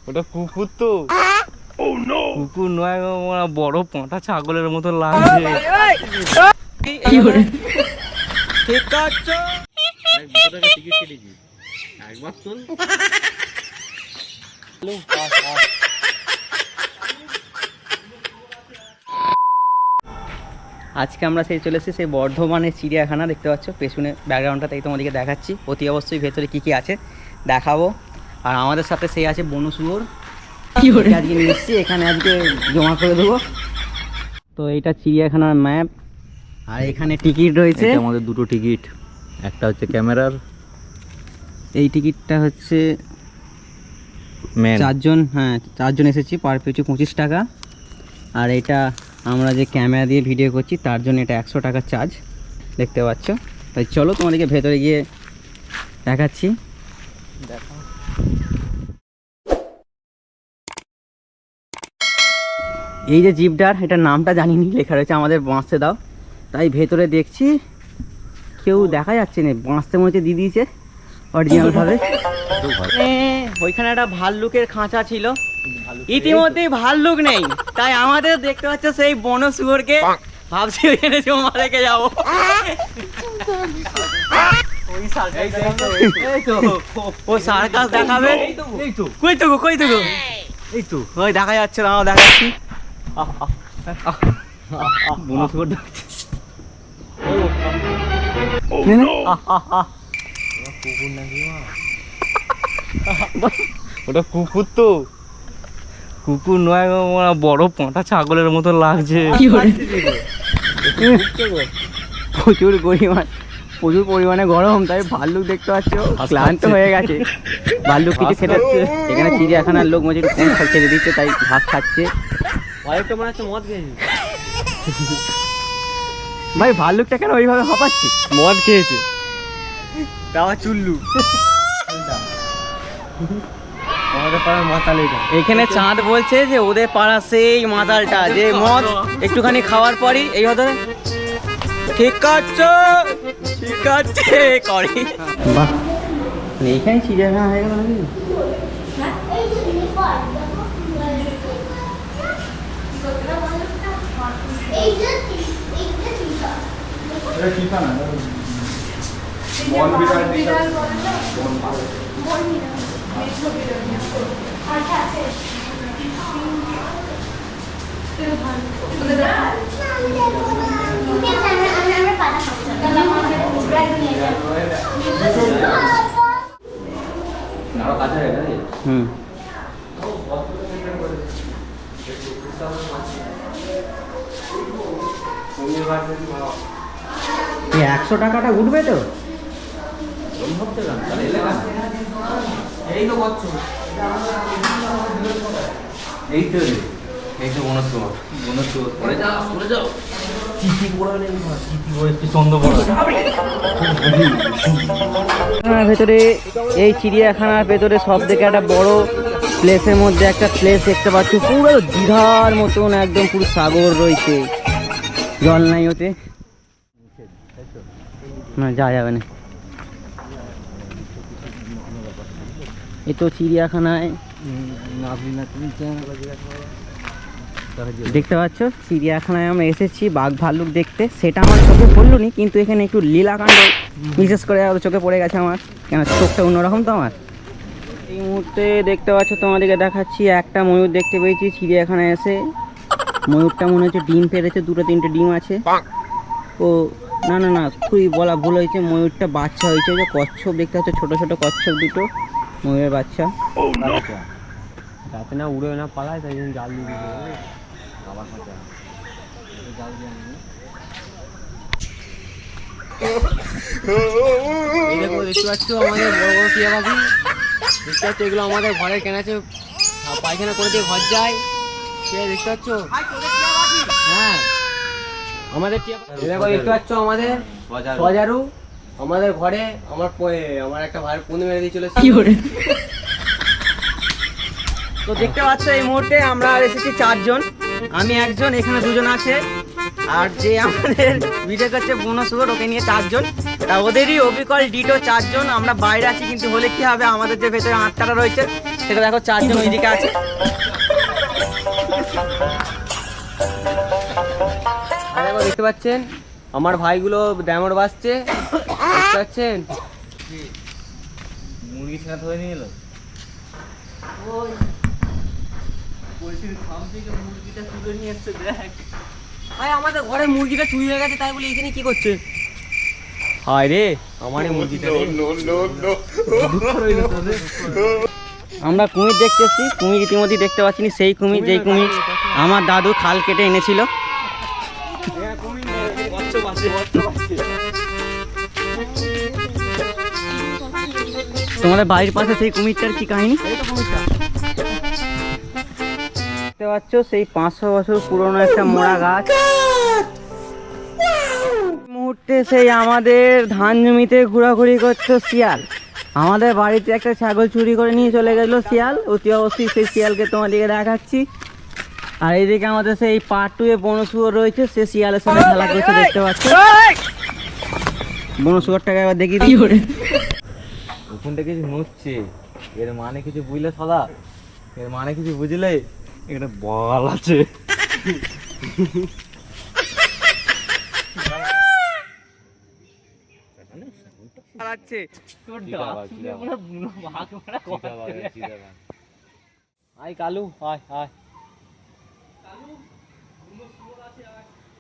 ওটা কুকুর তো। কুকুর নয়, বড় পাঁঠা ছাগলের মতো লাগছে। ঠিক আছে, টিকিট কেটেছি একবার চল। আজকে আমরা সেই চলে এসেছি সেই বর্ধমানের চিড়িয়াখানা। দেখতে পাচ্ছ পেছনে ব্যাকগ্রাউন্ডটা, তাই তোমাদেরকে দেখাচ্ছি। অতি অবশ্যই ভেতরে কী কী আছে দেখাবো। আর আমাদের সাথে সেই আছে বনু শুয়োর, আজকে নিয়ে এসেছি এখানে, আজকে জমা করে দেবো। তো এইটা চিড়িয়াখানার ম্যাপ, আর এখানে টিকিট রয়েছে আমাদের দুটো টিকিট। একটা হচ্ছে ক্যামেরার, এই টিকিটটা হচ্ছে চারজন, হ্যাঁ 4 জন এসেছি, পার পিছু 25 টাকা। আর এটা আমরা যে ক্যামেরা দিয়ে ভিডিও করছি তার জন্য এটা 100 টাকা চার্জ, দেখতে পাচ্ছ। তাই চলো তোমাদেরকে ভেতরে গিয়ে দেখাচ্ছি। এই যে জিপটার, এটার নামটা জানিনি, লেখা রয়েছে আমাদের বাঁচতে দাও। তাই ভেতরে দেখছি কেউ দেখা যাচ্ছে না, বাঁচতে মনে হচ্ছে দিয়ে দিয়েছে অরিজিনাল ভাবে। ওইখানে একটা ভাল্লুকের খাঁচা ছিল, ইতিমধ্যেই ভাল্লুক নেই, তাই আমাদের দেখতে পাচ্ছ সেই বন শুয়োরকে ভাবছি ওইখানে জমা রেখে যাবো। ও সার্কাস দেখাবে, কই তো এই তো ওই দেখা যাচ্ছে না, দেখাচ্ছি বন শুয়োর ডাকছে। ওটা কুকুর তো। কুকুর নয়, বড় পাঁঠা ছাগলের মতো লাগছে। প্রচুর পরিমাণে গরম, তাই ভাল্লুক দেখতে পাচ্ছ ক্লান্ত হয়ে গেছে। ভাল্লুক কিছু খেতে হচ্ছে, এখানে চিড়িয়াখানার লোক মজুর কম খেতে দিচ্ছে, তাই ঘাস খাচ্ছে। ভাই ভাল্লুকটা কেন ওইভাবে হাঁপাচ্ছে? মদ খেয়েছে, তাও চুল্লু। এখানে চাঁদ বলছে যে ওদের পাড়া সেই মাতালটা, যে মদ একটুখানি খাওয়ার পরই এই হতো ঠিক আছে করে। বাহ, এইখানে চিড়িয়াখানা হয়ে গেল নাকি? হুম, 100 টাকাটা উঠবে তো? ভেতরে এই চিড়িয়াখানার ভেতরে সব থেকে একটা বড় প্লেসের মধ্যে একটা প্লেস দেখতে পাচ্ছি, পুরো দীঘার মতন, একদম পুরো সাগর রয়েছে, জল নাই ওতে, না যাওয়া যাবে না। এই তো চিড়িয়াখানায় দেখতে পাচ্ছ, চিড়িয়াখানায় আমরা এসেছি বাঘ ভাল্লুক দেখতে, সেটা আমার চোখে পড়লো নি, কিন্তু এখানে একটু লীলাকাণ্ড বিশেষ করে চোখে পড়ে গেছে আমার, কেন চোখটা অন্যরকম তো আমার। এই মুহূর্তে দেখতে পাচ্ছ, তোমাদেরকে দেখাচ্ছি, একটা ময়ূর দেখতে পেয়েছি চিড়িয়াখানায় এসে। ময়ূরটা মনে হচ্ছে ডিম পেড়েছে, 2-3টে ডিম আছে। ও না না না, খুবই বলা ভুল হয়েছে, ময়ূরটা বাচ্চা হয়েছে। যে কচ্ছপ দেখতে পাচ্ছ, ছোটো ছোটো কচ্ছপ দুটো, ময়ূরের বাচ্চা। যাতে না উড়ে না পালায়, তাই জন্য জাল দিয়ে দিতে আবার জাল দিয়ে দেখতে পাচ্ছ আমাদের বড় বড় টিয়া পাখি দেখতে পাচ্ছ, এগুলো আমাদের ঘরে কেনাছে, পায়খানা করে দিয়ে ঘর যায়, সে দেখতে পাচ্ছ। হ্যাঁ, আমাদের টিয়া দেখতে পাচ্ছ, আমাদের সজারু আমাদের ঘরে, আমার একটা ভাইয়ের পুনে মেরে দিয়ে চলেছে। তো দেখতে পাচ্ছ এই মুহূর্তে আমরা এসেছি 4 জন, আমি একজন, এখানে 2 জন আছে। আর যে আমাদের ভিডিও করছে বুনো শুয়োর, ওকে নিয়ে 4 জন। তা ওদেরই অবিকল ডিটো 4 জন। আমরা বাইরে আছি, কিন্তু হলে কি হবে, আমাদের যে ভেতরে আটটারা রয়েছে সেটা দেখো 4 জন ওইদিকে আছে। দেখতে পাচ্ছেন আমার ভাইগুলো ড্যামর বাসছে, দেখতে পাচ্ছেন। মুরগি ছাড়া ধরে নিয়ে এলো, মুরগিটা তুলে নিয়ে এসছে। দেখ ভাই, আমাদের ঘরে মুরগিটা চুরি হয়ে গেছে, তাই বলে এখানে কি করছে? হায় রে, আমারই মুরগিটা। আমরা কুমির দেখতে এসেছি। কুমির ইতিমধ্যে দেখতে পাচ্ছি না, সেই কুমির যেই কুমির আমার দাদু খাল কেটে এনেছিল। তোমাদের বাড়ির পাশে সেই কুমিরটার কি কাহিনী? দেখতে পাচ্ছ সেই 500 বছর পুরনো একটা মোড়া গাছ। মুহূর্তে সেই আমাদের ধান জমিতে ঘোরাঘুরি করতো শিয়াল। আমাদের বাড়িতে একটা ছাগল চুরি করে নিয়ে চলে গেল শিয়াল। অতি অবশ্যই সেই শিয়ালকে তোমাদেরকে দেখাচ্ছি। আর এইদিকে আমাদের সেই পার্ট 2 এ বনো শুয়োর রয়েছে, সে শিয়ালের সাথে খেলা করছে, দেখতে পাচ্ছ। বনো শুয়োরটাকে এবার দেখি দিই। ওখানটা কিছু হচ্ছে, এর মানে কিছু বুঝলে সাদা, এর মানে কিছু বুঝলে এখানে বল আছে। আয় কালু, আয় আয়।